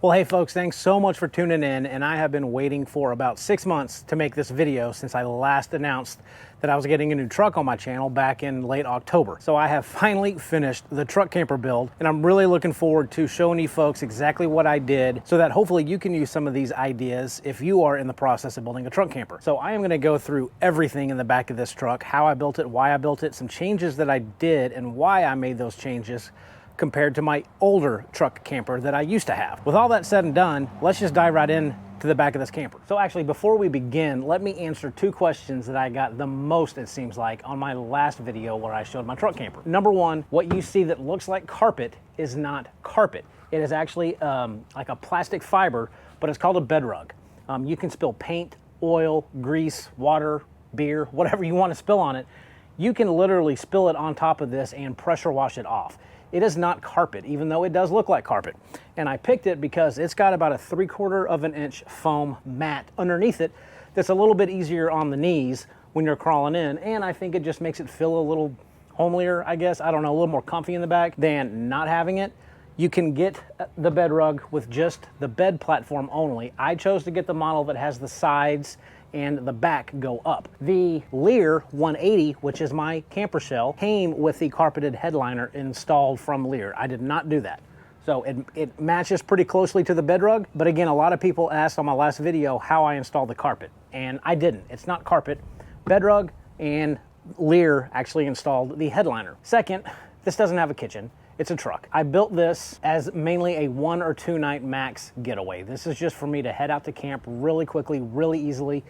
Well, hey folks, thanks so much for tuning in, and I have been waiting for about 6 months to make this video since I last announced that I was getting a new truck on my channel back in late October. So I have finally finished the truck camper build, and I'm really looking forward to showing you folks exactly what I did so that hopefully you can use some of these ideas if you are in the process of building a truck camper. So I am gonna go through everything in the back of this truck, how I built it, why I built it, some changes that I did and why I made those changes compared to my older truck camper that I used to have. With all that said and done, let's just dive right in to the back of this camper. So actually, before we begin, let me answer two questions that I got the most, it seems like, on my last video where I showed my truck camper. Number one, what you see that looks like carpet is not carpet. It is actually like a plastic fiber, but it's called a bed rug. You can spill paint, oil, grease, water, beer, whatever you want to spill on it. You can literally spill it on top of this and pressure wash it off. It is not carpet, even though it does look like carpet. And I picked it because it's got about a 3/4 of an inch foam mat underneath it that's a little bit easier on the knees when you're crawling in. And I think it just makes it feel a little homelier, I guess. I don't know, a little more comfy in the back than not having it. You can get the bed rug with just the bed platform only. I chose to get the model that has the sides and the back go up. The Lear 180, which is my camper shell, came with the carpeted headliner installed from Lear. I did not do that. So it matches pretty closely to the bed rug, but again, a lot of people asked on my last video how I installed the carpet, and I didn't. It's not carpet. Bed rug and Lear actually installed the headliner. Second, this doesn't have a kitchen. It's a truck. I built this as mainly a 1 or 2 night max getaway. This is just for me to head out to camp really quickly, really easily,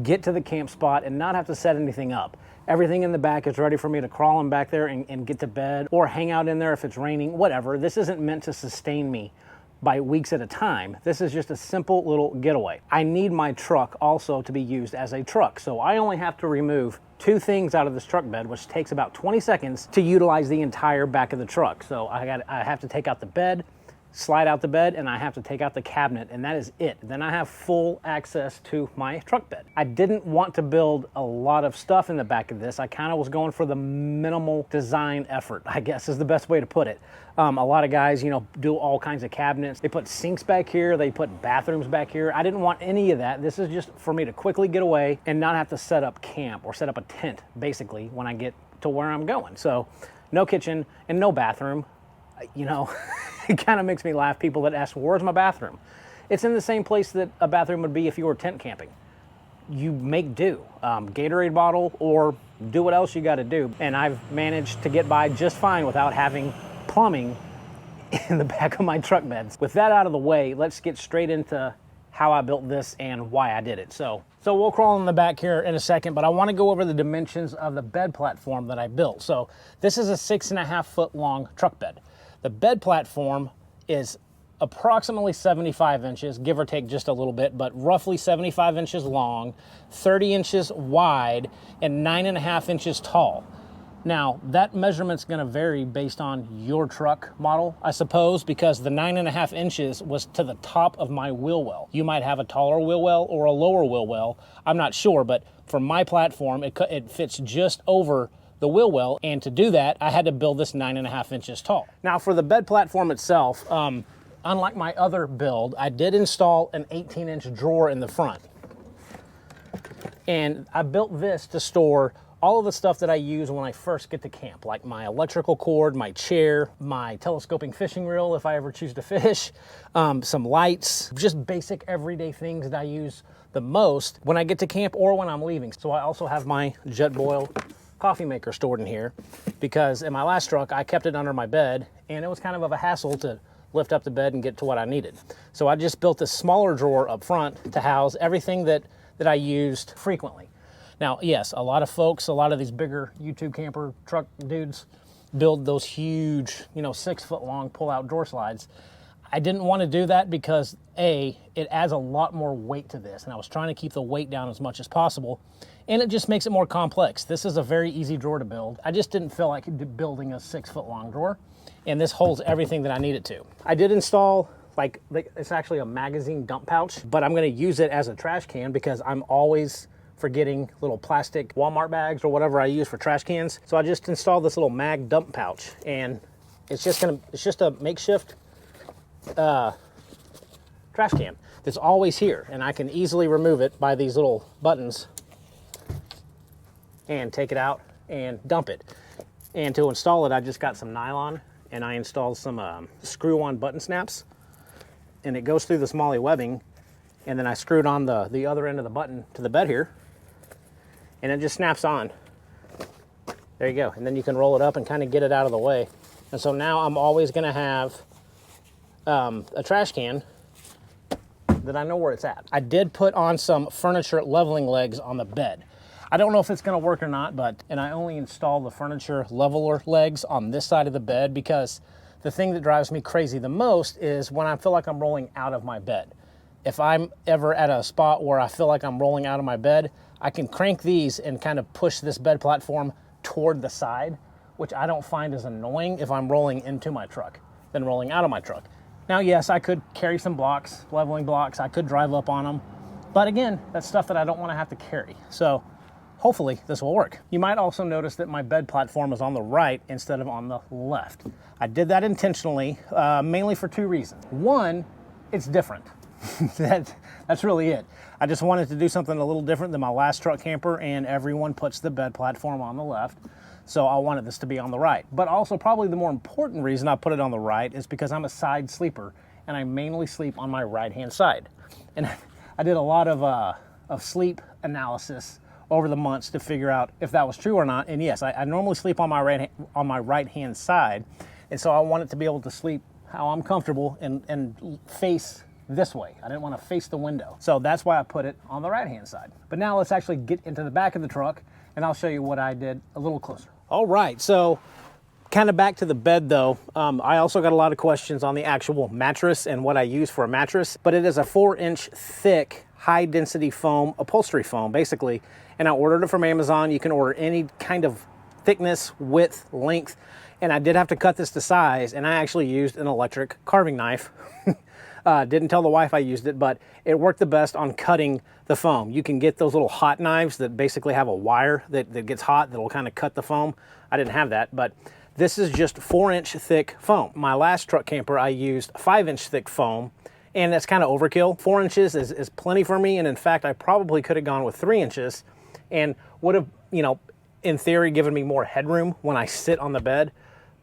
get to the camp spot and not have to set anything up. Everything in the back is ready for me to crawl in back there and get to bed or hang out in there if it's raining, whatever. This isn't meant to sustain me by weeks at a time. This is just a simple little getaway. I need my truck also to be used as a truck. So I only have to remove 2 things out of this truck bed, which takes about 20 seconds to utilize the entire back of the truck. So I have to take out the bed, slide out the bed, and I have to take out the cabinet, and that is it. Then I have full access to my truck bed. I didn't want to build a lot of stuff in the back of this. I kind of was going for the minimal design effort, I guess is the best way to put it. A lot of guys, do all kinds of cabinets. They put sinks back here, they put bathrooms back here. I didn't want any of that. This is just for me to quickly get away and not have to set up camp or set up a tent, basically, when I get to where I'm going. So no kitchen and no bathroom. It kind of makes me laugh, people that ask, where's my bathroom? It's in the same place that a bathroom would be if you were tent camping. You make do. Gatorade bottle or do what else you got to do. And I've managed to get by just fine without having plumbing in the back of my truck beds. With that out of the way, let's get straight into how I built this and why I did it. So we'll crawl in the back here in a second, but I want to go over the dimensions of the bed platform that I built. So this is a 6.5 foot long truck bed. The bed platform is approximately 75 inches, give or take just a little bit, but roughly 75 inches long, 30 inches wide, and 9.5 inches tall. Now, that measurement's gonna vary based on your truck model, I suppose, because the 9.5 inches was to the top of my wheel well. You might have a taller wheel well or a lower wheel well, I'm not sure, but for my platform, it fits just over the wheel well, and to do that, I had to build this 9.5 inches tall. Now for the bed platform itself, unlike my other build, I did install an 18-inch drawer in the front. And I built this to store all of the stuff that I use when I first get to camp, like my electrical cord, my chair, my telescoping fishing reel if I ever choose to fish, some lights, just basic everyday things that I use the most when I get to camp or when I'm leaving. So I also have my Jetboil coffee maker stored in here because in my last truck I kept it under my bed and it was kind of a hassle to lift up the bed and get to what I needed. So I just built this smaller drawer up front to house everything that I used frequently. Now, yes, a lot of folks, a lot of these bigger YouTube camper truck dudes build those huge, 6 foot long pull-out drawer slides. I didn't want to do that because A, it adds a lot more weight to this, and I was trying to keep the weight down as much as possible, and it just makes it more complex. This is a very easy drawer to build. I just didn't feel like building a 6 foot long drawer, and this holds everything that I need it to. I did install, it's actually a magazine dump pouch, but I'm going to use it as a trash can because I'm always forgetting little plastic Walmart bags or whatever I use for trash cans. So I just installed this little mag dump pouch, and it's just a makeshift trash can that's always here, and I can easily remove it by these little buttons and take it out and dump it. And to install it, I just got some nylon and I installed some screw-on button snaps, and it goes through this MOLLE webbing, and then I screwed on the other end of the button to the bed here, and it just snaps on. There you go. And then you can roll it up and kind of get it out of the way. And so now I'm always gonna have a trash can that I know where it's at. I did put on some furniture leveling legs on the bed. I don't know if it's gonna work or not, and I only installed the furniture leveler legs on this side of the bed because the thing that drives me crazy the most is when I feel like I'm rolling out of my bed. If I'm ever at a spot where I feel like I'm rolling out of my bed, I can crank these and kind of push this bed platform toward the side, which I don't find as annoying if I'm rolling into my truck than rolling out of my truck. Now, yes, I could carry some blocks, leveling blocks, I could drive up on them, but again, that's stuff that I don't want to have to carry. So hopefully this will work. You might also notice that my bed platform is on the right instead of on the left. I did that intentionally, mainly for two reasons. One, it's different. That's really it. I just wanted to do something a little different than my last truck camper, and everyone puts the bed platform on the left. So I wanted this to be on the right. But also probably the more important reason I put it on the right is because I'm a side sleeper and I mainly sleep on my right-hand side. And I did a lot of sleep analysis over the months to figure out if that was true or not. And yes, I normally sleep on my right-hand side. And so I want it to be able to sleep how I'm comfortable and face this way. I didn't want to face the window. So that's why I put it on the right-hand side. But now let's actually get into the back of the truck and I'll show you what I did a little closer. All right, so kind of back to the bed though. I also got a lot of questions on the actual mattress and what I use for a mattress, but it is a 4-inch thick, high density foam, upholstery foam basically. And I ordered it from Amazon. You can order any kind of thickness, width, length. And I did have to cut this to size, and I actually used an electric carving knife. Didn't tell the wife I used it, but it worked the best on cutting the foam. You can get those little hot knives that basically have a wire that gets hot that'll kind of cut the foam. I didn't have that, but this is just 4-inch thick foam. My last truck camper, I used 5-inch thick foam, and that's kind of overkill. 4 inches is plenty for me, and in fact, I probably could have gone with 3 inches and would have, you know, in theory, given me more headroom when I sit on the bed.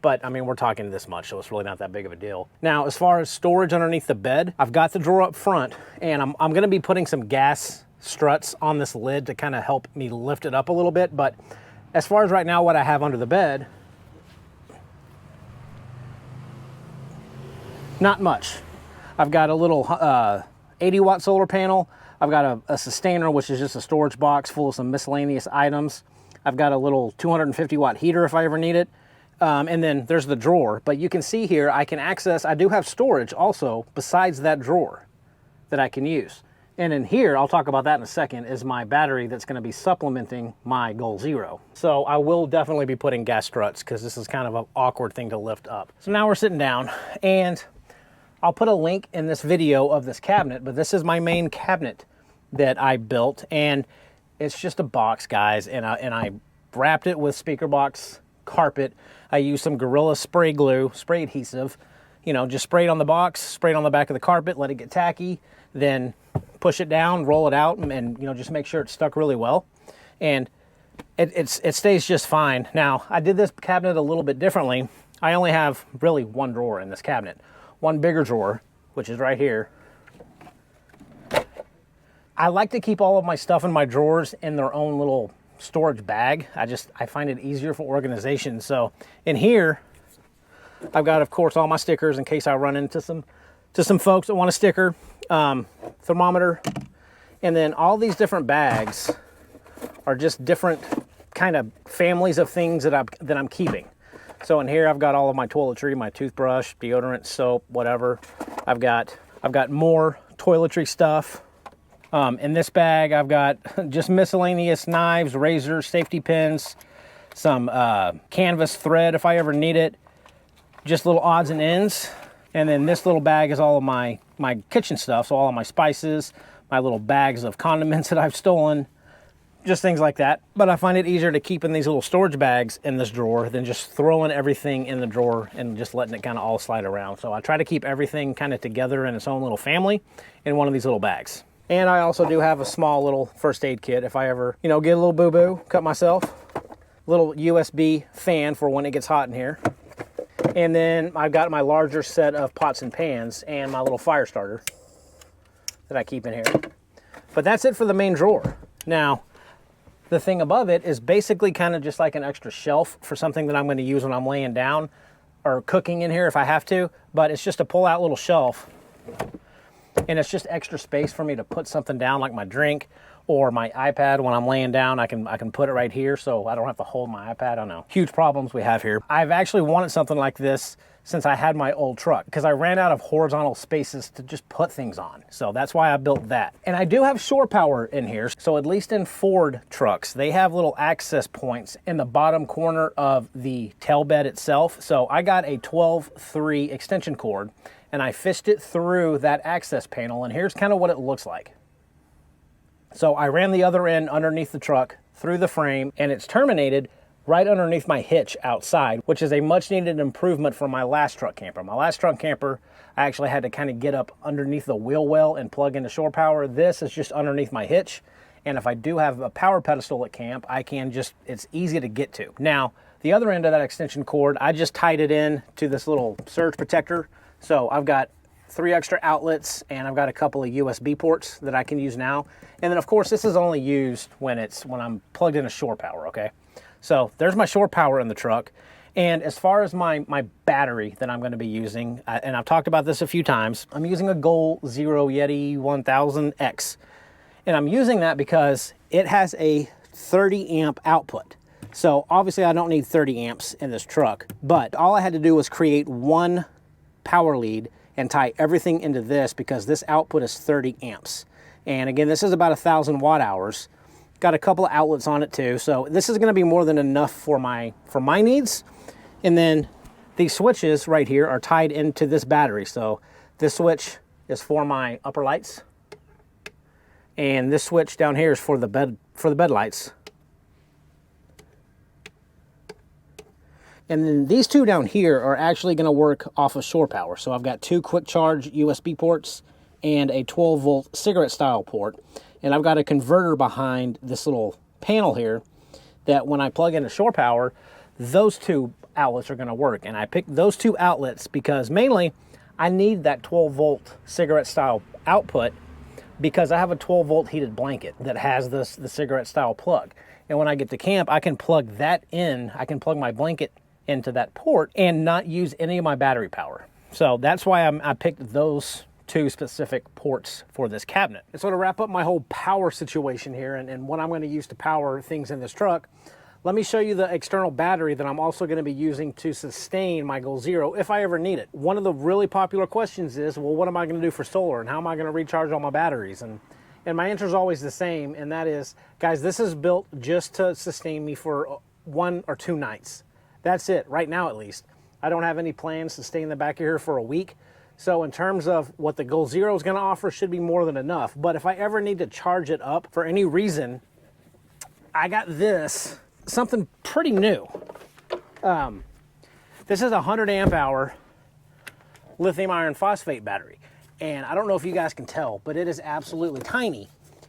But I mean, we're talking this much, so it's really not that big of a deal. Now, as far as storage underneath the bed, I've got the drawer up front, and I'm gonna be putting some gas struts on this lid to kind of help me lift it up a little bit. But as far as right now, what I have under the bed, not much. I've got a little 80-watt solar panel. I've got a sustainer, which is just a storage box full of some miscellaneous items. I've got a little 250-watt heater if I ever need it. And then there's the drawer, but you can see here I can access, I do have storage also besides that drawer that I can use. And in here, I'll talk about that in a second, is my battery that's gonna be supplementing my Goal Zero. So I will definitely be putting gas struts because this is kind of an awkward thing to lift up. So now we're sitting down, and I'll put a link in this video of this cabinet, but this is my main cabinet that I built, and it's just a box, guys, and I wrapped it with speaker box carpet. I used some Gorilla spray glue, spray adhesive, you know, just spray it on the box, spray it on the back of the carpet, let it get tacky, then push it down, roll it out, and you know, just make sure it's stuck really well. And it stays just fine. Now, I did this cabinet a little bit differently. I only have really one drawer in this cabinet. One bigger drawer, which is right here. I like to keep all of my stuff in my drawers in their own little storage bag. I find it easier for organization. So in here, I've got, of course, all my stickers in case I run into some folks that want a sticker, thermometer, and then all these different bags are just different kind of families of things that I'm keeping. So in here, I've got all of my toiletry, my toothbrush, deodorant, soap, whatever. I've got more toiletry stuff. In this bag, I've got just miscellaneous knives, razors, safety pins, some canvas thread if I ever need it, just little odds and ends. And then this little bag is all of my kitchen stuff, so all of my spices, my little bags of condiments that I've stolen, just things like that. But I find it easier to keep in these little storage bags in this drawer than just throwing everything in the drawer and just letting it kind of all slide around. So I try to keep everything kind of together in its own little family in one of these little bags. And I also do have a small little first aid kit if I ever, you know, get a little boo-boo, cut myself. Little USB fan for when it gets hot in here. And then I've got my larger set of pots and pans and my little fire starter that I keep in here. But that's it for the main drawer. Now, the thing above it is basically kind of just like an extra shelf for something that I'm going to use when I'm laying down or cooking in here if I have to. But it's just a pull-out little shelf. And it's just extra space for me to put something down like my drink or my iPad. When I'm laying down, I can put it right here so I don't have to hold my iPad. I don't know. Huge problems we have here. I've actually wanted something like this since I had my old truck because I ran out of horizontal spaces to just put things on. So that's why I built that. And I do have shore power in here. So at least in Ford trucks, they have little access points in the bottom corner of the tail bed itself. So I got a 12-3 extension cord and I fished it through that access panel. And here's kind of what it looks like. So I ran the other end underneath the truck through the frame and it's terminated right underneath my hitch outside, which is a much needed improvement from my last truck camper. My last truck camper, I actually had to kind of get up underneath the wheel well and plug into shore power. This is just underneath my hitch. And if I do have a power pedestal at camp, I can just, it's easy to get to. Now, the other end of that extension cord, I just tied it in to this little surge protector. So I've got 3 extra outlets and I've got a couple of USB ports that I can use now. And then of course, this is only used when I'm plugged into shore power, okay? So there's my shore power in the truck. And as far as my battery that I'm going to be using, and I've talked about this a few times, I'm using a Goal Zero Yeti 1000X. And I'm using that because it has a 30 amp output. So obviously I don't need 30 amps in this truck, but all I had to do was create one power lead and tie everything into this because this output is 30 amps. And again, this is about 1,000 watt hours. Got a couple of outlets on it too, so this is going to be more than enough for my needs. And then these switches right here are tied into this battery. So this switch is for my upper lights, and this switch down here is for the bed lights. And then these two down here are actually going to work off of shore power. So I've got 2 quick charge USB ports and a 12 volt cigarette style port. And I've got a converter behind this little panel here that when I plug into shore power, those 2 outlets are going to work. And I picked those 2 outlets because mainly I need that 12 volt cigarette style output because I have a 12 volt heated blanket that has the cigarette style plug. And when I get to camp, I can plug that in. I can plug my blanket into that port and not use any of my battery power. So that's why I picked those 2 specific ports for this cabinet. And so to wrap up my whole power situation here and what I'm going to use to power things in this truck, let me show you the external battery that I'm also going to be using to sustain my Goal Zero if I ever need it. One of the really popular questions is, well, what am I going to do for solar and how am I going to recharge all my batteries? And my answer is always the same, and that is, guys, this is built just to sustain me for 1 or 2 nights. That's it, right now at least. I don't have any plans to stay in the back of here for a week. So in terms of what the Goal Zero is going to offer, should be more than enough. But if I ever need to charge it up for any reason, I got this, something pretty new. This is a 100 amp hour lithium iron phosphate battery. And I don't know if you guys can tell, but it is absolutely tiny.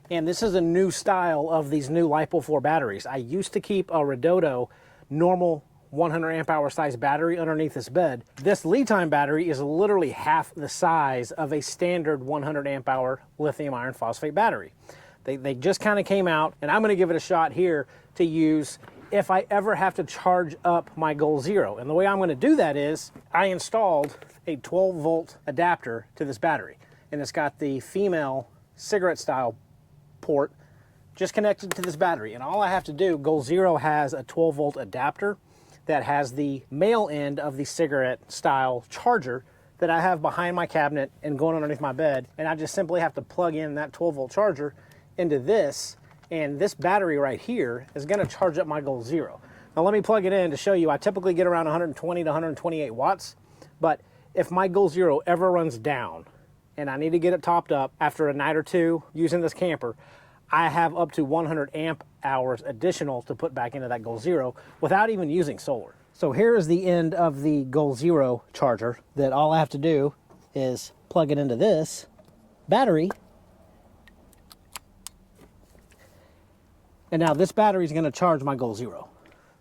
And this is a new style of these new LiPo4 batteries. I used to keep a Redodo normal 100 amp hour size battery underneath this bed. This LiTime battery is literally half the size of a standard 100 amp hour lithium iron phosphate battery. They just kind of came out, and I'm going to give it a shot here to use if I ever have to charge up my Goal Zero. And the way I'm going to do that is I installed a 12 volt adapter to this battery, and it's got the female cigarette style port just connected to this battery. And all I have to do, Goal Zero has a 12 volt adapter that has the male end of the cigarette style charger that I have behind my cabinet and going underneath my bed. And I just simply have to plug in that 12 volt charger into this, and this battery right here is going to charge up my Goal Zero. Now let me plug it in to show you. I typically get around 120 to 128 watts, but if my Goal Zero ever runs down and I need to get it topped up after a night or 2 using this camper, I have up to 100 amp hours additional to put back into that Goal Zero without even using solar. So here is the end of the Goal Zero charger that all I have to do is plug it into this battery. And now this battery is going to charge my Goal Zero.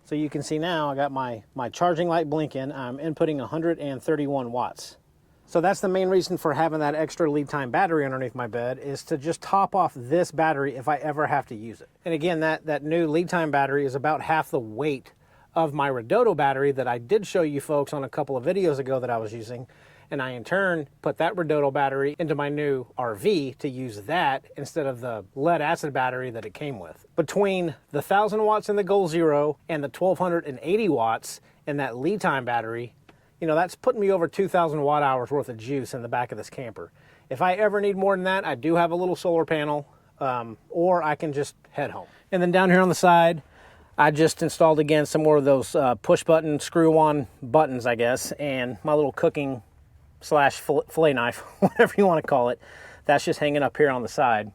So you can see now I got my charging light blinking. I'm inputting 131 watts. So that's the main reason for having that extra LiTime battery underneath my bed, is to just top off this battery if I ever have to use it. And again, that new LiTime battery is about half the weight of my Redodo battery that I did show you folks on a couple of videos ago that I was using. And I in turn put that Redodo battery into my new RV to use that instead of the lead acid battery that it came with. Between the 1000 watts in the Goal Zero and the 1280 watts in that LiTime battery, you know, that's putting me over 2,000 watt hours worth of juice in the back of this camper. If I ever need more than that, I do have a little solar panel, or I can just head home. And then down here on the side, I just installed again some more of those push button, screw on buttons, I guess, and my little cooking / fillet knife, whatever you want to call it. That's just hanging up here on the side.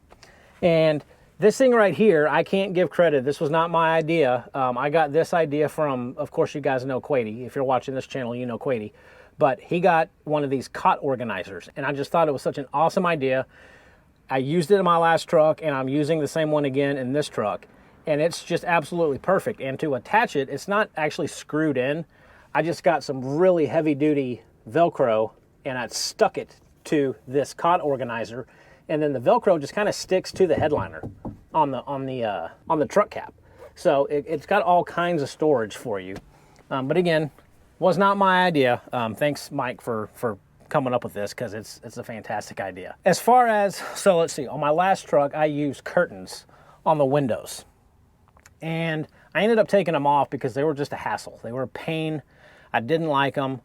And this thing right here, I can't give credit. This was not my idea. I got this idea from, of course, you guys know Quady. If you're watching this channel, you know Quady. But he got one of these cot organizers, and I just thought it was such an awesome idea. I used it in my last truck, and I'm using the same one again in this truck. And it's just absolutely perfect. And to attach it, it's not actually screwed in. I just got some really heavy-duty Velcro, and I stuck it to this cot organizer. And then the Velcro just kind of sticks to the headliner on the truck cap. So it's got all kinds of storage for you. But again, was not my idea. Thanks, Mike, for coming up with this, because it's a fantastic idea. As far as, so let's see, on my last truck, I used curtains on the windows. And I ended up taking them off because they were just a hassle. They were a pain. I didn't like them.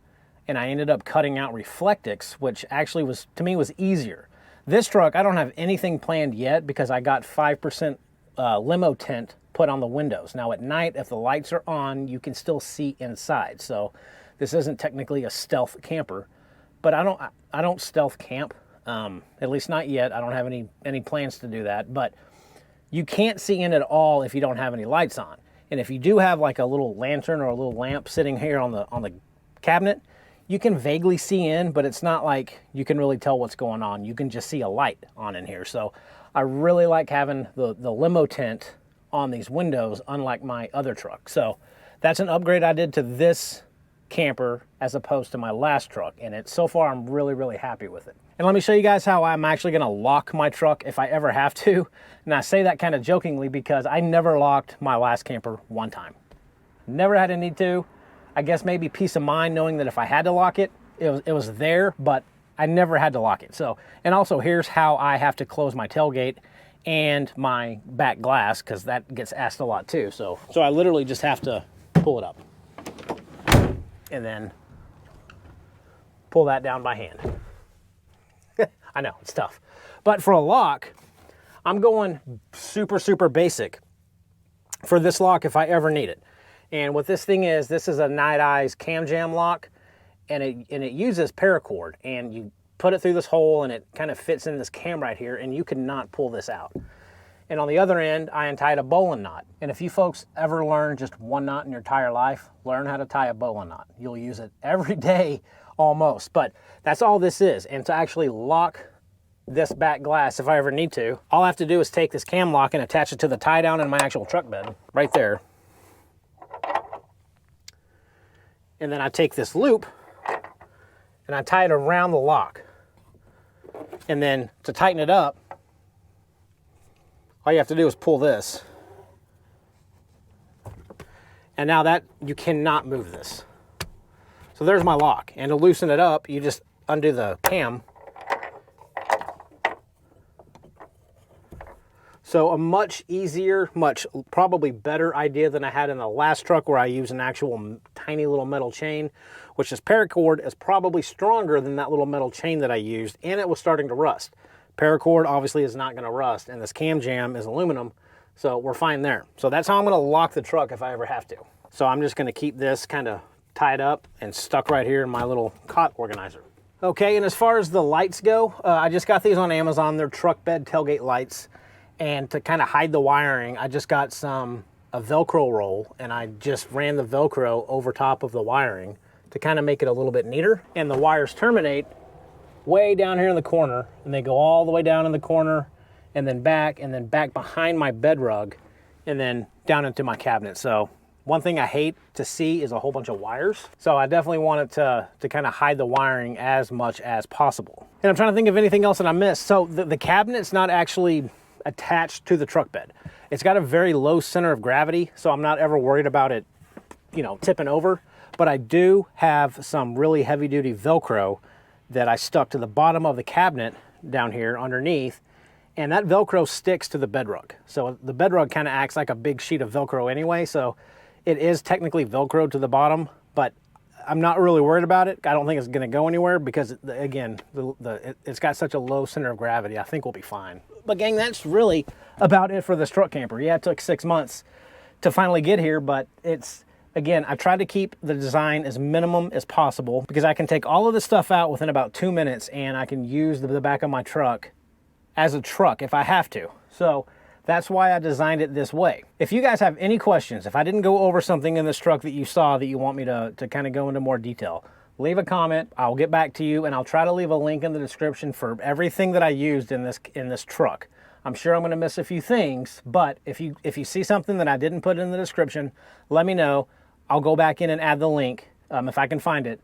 And I ended up cutting out Reflectix, which actually was, to me, was easier. This truck, I don't have anything planned yet because I got 5% limo tint put on the windows. Now at night, if the lights are on, you can still see inside. So this isn't technically a stealth camper, but I don't stealth camp, at least not yet. I don't have any plans to do that, but you can't see in at all if you don't have any lights on. And if you do have like a little lantern or a little lamp sitting here on the cabinet, you can vaguely see in, but it's not like you can really tell what's going on. You can just see a light on in here. So I really like having the limo tint on these windows, unlike my other truck. So that's an upgrade I did to this camper as opposed to my last truck. And so far, I'm really, really happy with it. And let me show you guys how I'm actually gonna lock my truck if I ever have to. And I say that kind of jokingly because I never locked my last camper one time. Never had a need to. I guess maybe peace of mind knowing that if I had to lock it, it was there, but I never had to lock it. So, and also here's how I have to close my tailgate and my back glass, because that gets asked a lot too. So I literally just have to pull it up and then pull that down by hand. I know, it's tough. But for a lock, I'm going super, super basic for this lock if I ever need it. And what this thing is, this is a Nite Ize CamJam lock, and it uses paracord, and you put it through this hole and it kind of fits in this cam right here, and you cannot pull this out. And on the other end, I untied a bowline knot. And if you folks ever learn just one knot in your entire life, learn how to tie a bowline knot. You'll use it every day almost, but that's all this is. And to actually lock this back glass, if I ever need to, all I have to do is take this cam lock and attach it to the tie down in my actual truck bed right there. And then I take this loop and I tie it around the lock. And then to tighten it up, all you have to do is pull this. And now that, you cannot move this. So there's my lock. And to loosen it up, you just undo the cam. So a much easier, much probably better idea than I had in the last truck, where I used an actual tiny little metal chain, which is paracord is probably stronger than that little metal chain that I used, and it was starting to rust. Paracord obviously is not going to rust, and this CamJam is aluminum, so we're fine there. So that's how I'm going to lock the truck if I ever have to. So I'm just going to keep this kind of tied up and stuck right here in my little cot organizer. Okay, and as far as the lights go, I just got these on Amazon. They're truck bed tailgate lights. And to kind of hide the wiring, I just got a Velcro roll, and I just ran the Velcro over top of the wiring to kind of make it a little bit neater. And the wires terminate way down here in the corner, and they go all the way down in the corner and then back behind my bed rug and then down into my cabinet. So one thing I hate to see is a whole bunch of wires. So I definitely wanted to kind of hide the wiring as much as possible. And I'm trying to think of anything else that I missed. So the cabinet's not actually attached to the truck bed. It's got a very low center of gravity, so I'm not ever worried about it, you know, tipping over. But I do have some really heavy duty Velcro that I stuck to the bottom of the cabinet down here underneath, and that Velcro sticks to the bed rug. So the bed rug kind of acts like a big sheet of Velcro anyway, so it is technically Velcro to the bottom, but I'm not really worried about it. I don't think it's going to go anywhere because, again, it's got such a low center of gravity. I think we'll be fine. But gang, that's really about it for this truck camper. Yeah, it took 6 months to finally get here, but it's, again, I tried to keep the design as minimum as possible because I can take all of this stuff out within about 2 minutes, and I can use the back of my truck as a truck if I have to. So that's why I designed it this way. If you guys have any questions, if I didn't go over something in this truck that you saw that you want me to kind of go into more detail, leave a comment. I'll get back to you, and I'll try to leave a link in the description for everything that I used in this truck. I'm sure I'm going to miss a few things, but if you see something that I didn't put in the description, let me know. I'll go back in and add the link if I can find it.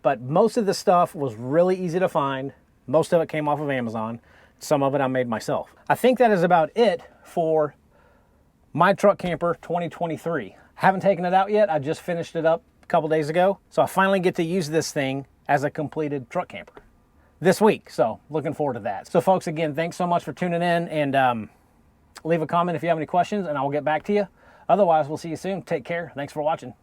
But most of the stuff was really easy to find. Most of it came off of Amazon. Some of it I made myself. I think that is about it for my truck camper 2023. Haven't taken it out yet. I just finished it up a couple days ago. So I finally get to use this thing as a completed truck camper this week. So looking forward to that. So folks, again, thanks so much for tuning in, and leave a comment if you have any questions and I'll get back to you. Otherwise, we'll see you soon. Take care. Thanks for watching.